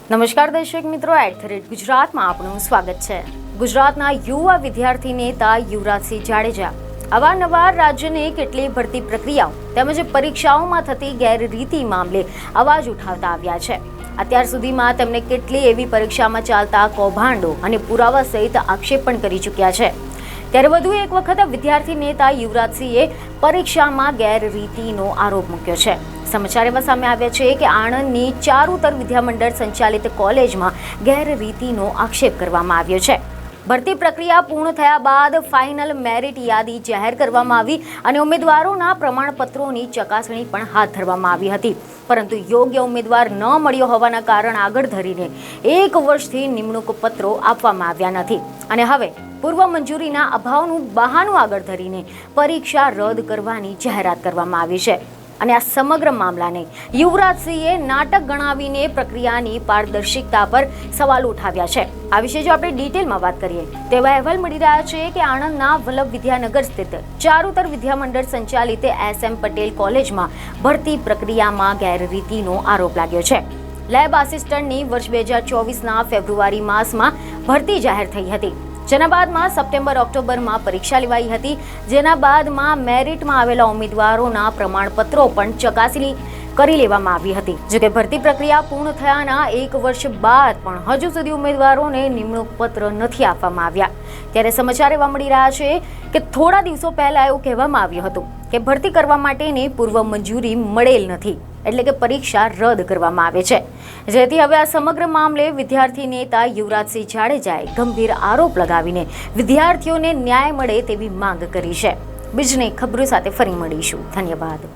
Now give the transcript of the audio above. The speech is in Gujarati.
નમસ્કાર દર્શક મિત્રો, @ગુજરાતમાં આપનું સ્વાગત છે। ગુજરાતના યુવા વિદ્યાર્થી નેતા યુવરાજસિંહ જાડેજા અવારનવાર રાજ્યની કેટલીય ભરતી પ્રક્રિયાઓ તેમજ પરીક્ષાઓમાં થતી ગેરરીતિ મામલે અવાજ ઉઠાવતા આવ્યા છે। અત્યાર સુધીમાં તેમને કેટલીય એવી પરીક્ષામાં ચાલતા કૌભાંડો અને પુરાવા સહિત આક્ષેપ પણ કરી ચૂક્યા છે। ત્યારે વધુ એક વખત વિદ્યાર્થી નેતા યુવરાજસિંહે પરીક્ષામાં ગેરરીતિનો આરોપ મૂક્યો છે। સમાચાર એવા સામે આવ્યા છે કે આણંદની ચારુતર વિદ્યામંડળ સંચાલિત કોલેજમાં ગેરરીતિનો આક્ષેપ કરવામાં આવ્યો છે। ભરતી પ્રક્રિયા પૂર્ણ થયા બાદ ફાઇનલ મેરિટ યાદી જાહેર કરવામાં આવી અને ઉમેદવારોના પ્રમાણપત્રોની ચકાસણી પણ હાથ ધરવામાં આવી હતી, પરંતુ યોગ્ય ઉમેદવાર ન મળ્યો હોવાના કારણ આગળ ધરીને 1 વર્ષથી નિમણૂક પત્રો આપવામાં આવ્યા નથી અને હવે પૂર્વ મંજૂરીના અભાવનું બહાનું આગળ ધરીને પરીક્ષા રદ કરવાની જાહેરાત કરવામાં આવી છે। અને આ સમગ્ર મામલાને યુવરાજસિંહે નાટક ગણાવીને પ્રક્રિયાની પારદર્શિકતા પર સવાલ ઉઠાવ્યા છે। આ વિશે જો આપણે ડિટેલમાં વાત કરીએ તો એવા અહેવાલ મળી રહ્યા છે કે આણંદના વલ્લભ વિદ્યાનગર સ્થિત ચારુતર વિદ્યામંડળ સંચાલિત SM પટેલ કોલેજમાં ભરતી પ્રક્રિયામાં ગેરરીતિનો આરોપ લાગ્યો છે। લેબ આસિસ્ટન્ટની વર્ષ 2024ના ફેબ્રુઆરી માસમાં ભરતી જાહેર થઈ હતી, જેના બાદમાં સપ્ટેમ્બર-ઓક્ટોબરમાં પરીક્ષા લેવાઈ હતી, જેના બાદમાં મેરિટમાં આવેલા ઉમેદવારોના પ્રમાણપત્રો પણ ચકાસણી કરી લેવામાં આવી હતી। જોકે ભરતી પ્રક્રિયા પૂર્ણ થયાના 1 વર્ષ બાદ પણ હજુ સુધી ઉમેદવારોને નિમણૂક પત્ર નથી આપવામાં આવ્યા। ત્યારે સમાચાર એવા મળી રહ્યા છે કે થોડા દિવસો પહેલા એવું કહેવામાં આવ્યું હતું કે ભરતી કરવા માટેની પૂર્વ મંજૂરી મળેલ નથી, એટલે કે પરીક્ષા રદ કરવામાં આવે છે, જેથી હવે આ સમગ્ર મામલે વિદ્યાર્થી નેતા યુવરાજસિંહ જાડેજાએ ગંભીર આરોપ લગાવીને વિદ્યાર્થીઓને ન્યાય મળે તેવી માંગ કરી છે। બીજની ખબરો સાથે ફરી મળીશું। ધન્યવાદ।